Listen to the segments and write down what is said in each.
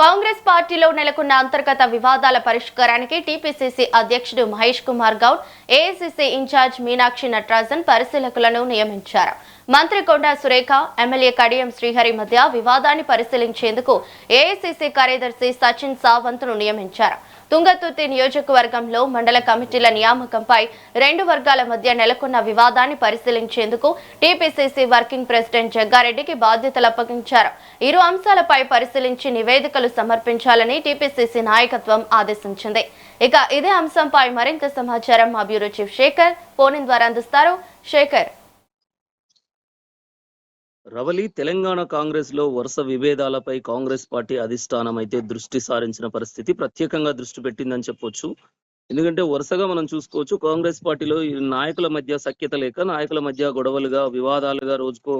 కాంగ్రెస్ పార్టీలో నెలకొన్న అంతర్గత వివాదాల పరిష్కారానికి టీపీసీసీ అధ్యక్షుడు మహేష్ కుమార్ గౌడ్, ఏఐసీసీ ఇన్ఛార్జ్ మీనాక్షి నటరాజన్ పరిశీలకులను నియమించారు. మంత్రి కొండా సురేఖ, ఎమ్మెల్యే కడియం శ్రీహరి మధ్య వివాదాన్ని పరిశీలించేందుకు ఏఐసీసీ కార్యదర్శి సచిన్ సావంత్ను నియమించారు. తుంగతుర్తి నియోజకవర్గంలో మండల కమిటీల నియామకంపై రెండు వర్గాల మధ్య నెలకొన్న వివాదాన్ని పరిశీలించేందుకు టీపీసీసీ వర్కింగ్ ప్రెసిడెంట్ జగ్గారెడ్డికి బాధ్యతలు అప్పగించారు. ఇరు అంశాలపై పరిశీలించి నివేదికలు సమర్పించాలని టీపీసీసీ నాయకత్వం ఆదేశించింది. ఇక ఇదే అంశంపై మరింత సమాచారం మా బ్యూరో చీఫ్ శేఖర్ ఫోన్ ద్వారా అందిస్తారు. శేఖర్. రవలి తెలంగాణ కాంగ్రెస్ లో వరుస విభేదాలపై కాంగ్రెస్ పార్టీ అధిష్టానం అయితే దృష్టి సారించిన పరిస్థితి, ప్రత్యేకంగా దృష్టి పెట్టిందని చెప్పొచ్చు. ఎందుకంటే వరుసగా మనం చూసుకోవచ్చు, కాంగ్రెస్ పార్టీలో ఈ నాయకుల మధ్య సఖ్యత లేక, నాయకుల మధ్య గొడవలుగా, వివాదాలుగా, రోజుకో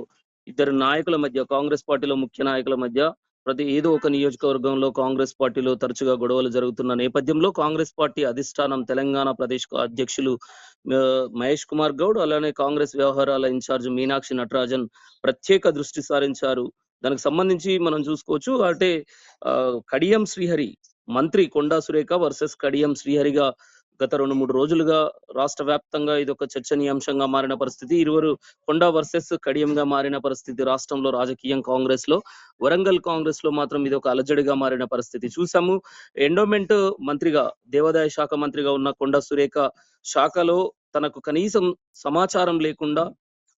ఇద్దరు నాయకుల మధ్య, కాంగ్రెస్ పార్టీలో ముఖ్య నాయకుల మధ్య ఏదో ఒక నియోజకవర్గంలో కాంగ్రెస్ పార్టీలో తరచుగా గొడవలు జరుగుతున్న నేపథ్యంలో కాంగ్రెస్ పార్టీ అధిష్టానం తెలంగాణ ప్రదేశ్ అధ్యక్షులు మహేష్ కుమార్ గౌడ్, అలానే కాంగ్రెస్ వ్యవహారాల ఇన్ఛార్జ్ మీనాక్షి నటరాజన్ ప్రత్యేక దృష్టి సారించారు. దానికి సంబంధించి మనం చూసుకోవచ్చు, అంటే కడియం శ్రీహరి, మంత్రి కొండా సురేఖ వర్సెస్ కడియం శ్రీహరిగా గత 2-3 రోజులుగా రాష్ట్ర వ్యాప్తంగా ఇది ఒక చర్చనీయాంశంగా మారిన పరిస్థితి. ఇరువురు కొండా వర్సెస్ కడియంగా మారిన పరిస్థితి రాష్ట్రంలో రాజకీయం. కాంగ్రెస్ లో, వరంగల్ కాంగ్రెస్ లో మాత్రం ఇది ఒక అలజడిగా మారిన పరిస్థితి చూసాము. ఎండోమెంట్ మంత్రిగా, దేవాదాయ శాఖ మంత్రిగా ఉన్న కొండా సురేఖ శాఖలో తనకు కనీసం సమాచారం లేకుండా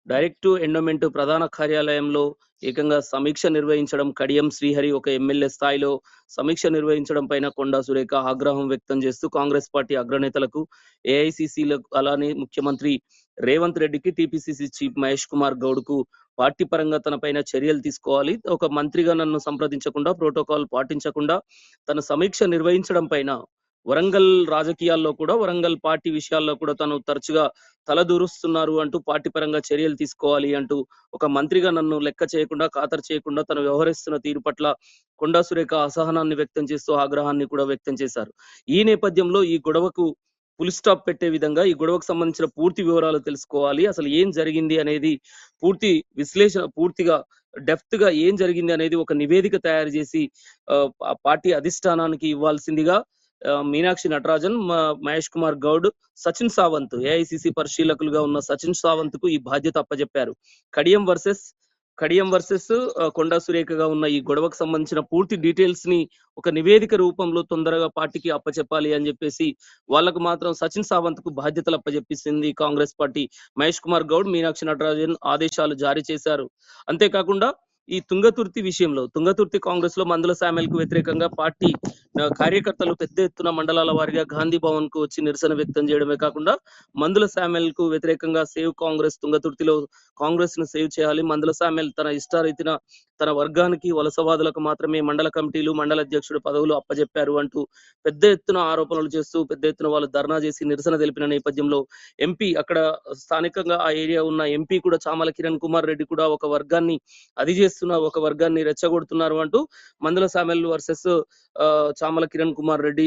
డైరెక్ట్ ఎండోమెంట్ ప్రధాన కార్యాలయంలో ఏకంగా సమీక్ష నిర్వహించడం, కడియం శ్రీహరి ఒక ఎమ్మెల్యే స్థాయిలో సమీక్ష నిర్వహించడం పైన కొండా సురేఖ ఆగ్రహం వ్యక్తం చేస్తూ కాంగ్రెస్ పార్టీ అగ్రనేతలకు, ఏఐసీసీలకు, అలానే ముఖ్యమంత్రి రేవంత్ రెడ్డికి, టీపీసీసీ చీఫ్ మహేష్ కుమార్ గౌడ్ కు పార్టీ పరంగా తన పైన చర్యలు తీసుకోవాలి, ఒక మంత్రిగా నన్ను సంప్రదించకుండా, ప్రోటోకాల్ పాటించకుండా తన సమీక్ష నిర్వహించడం పైన వరంగల్ రాజకీయాల్లో కూడా, వరంగల్ పార్టీ విషయాల్లో కూడా తను తరచుగా తలదూరుస్తున్నారు అంటూ పార్టీ పరంగా చర్యలు తీసుకోవాలి అంటూ, ఒక మంత్రిగా నన్ను లెక్క చేయకుండా, ఖాతరు చేయకుండా తను వ్యవహరిస్తున్న తీరు పట్ల కొండా సురేఖ అసహనాన్ని వ్యక్తం చేస్తూ ఆగ్రహాన్ని కూడా వ్యక్తం చేశారు. ఈ నేపథ్యంలో ఈ గొడవకు ఫుల్ స్టాప్ పెట్టే విధంగా, ఈ గొడవకు సంబంధించిన పూర్తి వివరాలు తెలుసుకోవాలి, అసలు ఏం జరిగింది అనేది పూర్తి విశ్లేషణ, పూర్తిగా డెప్త్ గా ఏం జరిగింది అనేది ఒక నివేదిక తయారు చేసి పార్టీ అధిష్టానానికి ఇవ్వాల్సిందిగా మీనాక్షి నటరాజన్, మహేష్ కుమార్ గౌడ్, సచిన్ సావంత్, ఏఐసిసి పరిశీలకులుగా ఉన్న సచిన్ సావంత్ కు ఈ బాధ్యత అప్పచెప్పారు. కడియం వర్సెస్ కొండా సురేఖగా ఉన్న ఈ గొడవకు సంబంధించిన పూర్తి డీటెయిల్స్ ని ఒక నివేదిక రూపంలో తొందరగా పార్టీకి అప్పచెప్పాలి అని చెప్పేసి వాళ్ళకు మాత్రం సచిన్ సావంత్ కు బాధ్యతలు అప్పచెప్పిస్తుంది కాంగ్రెస్ పార్టీ. మహేష్ కుమార్ గౌడ్, మీనాక్షి నటరాజన్ ఆదేశాలు జారీ చేశారు. అంతేకాకుండా ఈ తుంగతుర్తి విషయంలో, తుంగతుర్తి కాంగ్రెస్ లో మందుల శామ్యాల్ కు వ్యతిరేకంగా పార్టీ కార్యకర్తలు పెద్ద ఎత్తున మండలాల వారీగా గాంధీ భవన్ కు వచ్చి నిరసన వ్యక్తం చేయడమే కాకుండా, మందుల శామ్యాల్ కు వ్యతిరేకంగా సేవ్ కాంగ్రెస్, తుంగతుర్తిలో కాంగ్రెస్ ను సేవ్ చేయాలి, మందుల శామ్యాల్ తన ఇష్టారీతిన తన వర్గానికి, వలసవాదులకు మాత్రమే మండల కమిటీలు, మండల అధ్యక్షుడు పదవులు అప్పజెప్పారు అంటూ పెద్ద ఎత్తున ఆరోపణలు చేస్తూ పెద్ద ఎత్తున వాళ్ళు ధర్నా చేసి నిరసన తెలిపిన నేపథ్యంలో ఎంపీ, అక్కడ స్థానికంగా ఆ ఏరియా ఉన్న ఎంపీ కూడా చామల కిరణ్ కుమార్ రెడ్డి కూడా ఒక వర్గాన్ని అది చేస్తున్న, ఒక వర్గాన్ని రెచ్చగొడుతున్నారు అంటూ మందుల శామ్యాల్ వర్సెస్ చామల కిరణ్ కుమార్ రెడ్డి,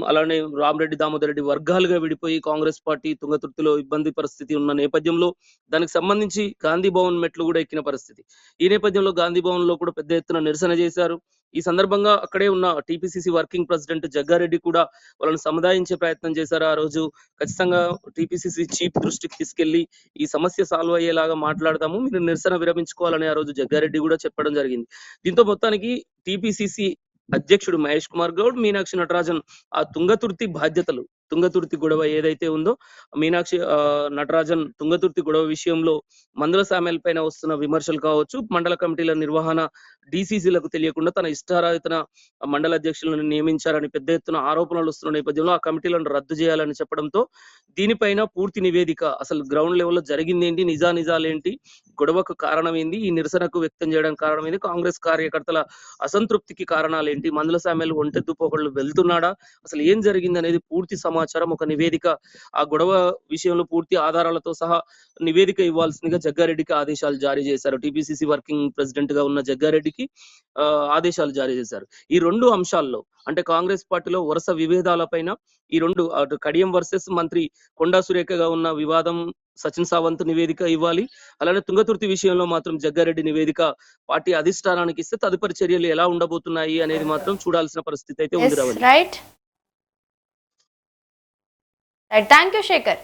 అలానే రామరెడ్డి, దామోదర్ రెడ్డి వర్గాలుగా విడిపోయి కాంగ్రెస్ పార్టీ తుంగతుర్తిలో ఇబ్బంది పరిస్థితి ఉన్న నేపథ్యంలో దానికి సంబంధించి గాంధీ భవన్ మెట్లు కూడా ఎక్కిన పరిస్థితి. ఈ నేపథ్యంలో గాంధీ భవన్ లో కూడా పెద్ద ఎత్తున నిరసన చేశారు. ఈ సందర్భంగా అక్కడే ఉన్న టీపీసీసీ వర్కింగ్ ప్రెసిడెంట్ జగ్గారెడ్డి కూడా వాళ్ళని సముదాయించే ప్రయత్నం చేశారు. ఆ రోజు ఖచ్చితంగా టీపీసీసీ చీఫ్ దృష్టికి తీసుకెళ్లి ఈ సమస్య సాల్వ్ అయ్యేలాగా మాట్లాడతాము, మీరు నిరసన విరమించుకోవాలని ఆ రోజు జగ్గారెడ్డి కూడా చెప్పడం జరిగింది. దీంతో మొత్తానికి టీపీసీసీ అధ్యక్షుడు మహేష్ కుమార్ గౌడ్, మీనాక్షి నటరాజన్ ఆ తుంగతుర్తి బాధ్యతలు, తుంగతుర్తి గొడవ ఏదైతే ఉందో, మీనాక్షి నటరాజన్ తుంగతుర్తి గొడవ విషయంలో మందుల శామ్యాల్ పైన వస్తున్న విమర్శలు కావచ్చు, మండల కమిటీల నిర్వహణ డీసీసీలకు తెలియకుండా తన ఇష్టారాధితన మండల అధ్యక్షులను నియమించారని పెద్ద ఎత్తున ఆరోపణలు వస్తున్న నేపథ్యంలో ఆ కమిటీలను రద్దు చేయాలని చెప్పడంతో దీనిపైన పూర్తి నివేదిక, అసలు గ్రౌండ్ లెవెల్లో జరిగింది ఏంటి, నిజాలేంటి, గొడవకు కారణం ఏంది, ఈ నిరసనకు వ్యక్తం చేయడానికి కారణం ఏంది, కాంగ్రెస్ కార్యకర్తల అసంతృప్తికి కారణాలు ఏంటి, మందుల శామ్యాల్ ఒంటెద్దు పోకళ్ళు వెళ్తున్నాడా, అసలు ఏం జరిగింది అనేది పూర్తి సమాచారం, ఒక నివేదిక, ఆ గొడవ విషయంలో పూర్తి ఆధారాలతో సహా నివేదిక ఇవ్వాల్సిందిగా జగ్గారెడ్డికి ఆదేశాలు జారీ చేశారు. టీపీసీసీ వర్కింగ్ ప్రెసిడెంట్ గా ఉన్న జగ్గారెడ్డికి ఆదేశాలు జారీ చేశారు. ఈ రెండు అంశాల్లో, అంటే కాంగ్రెస్ పార్టీలో వరుస విభేదాలపైన ఈ రెండు, అటు కడియం వర్సెస్ మంత్రి కొండా సురేఖగా ఉన్న వివాదం సచిన్ సావంత్ నివేదిక ఇవ్వాలి. అలానే తుంగతుర్తి విషయంలో మాత్రం జగ్గారెడ్డి నివేదిక పార్టీ అధిష్టానానికి ఇస్తే తదుపరి చర్యలు ఎలా ఉండబోతున్నాయి అనేది మాత్రం చూడాల్సిన పరిస్థితి అయితే ఉంది yes Ravali. Right. Thank you Shekhar.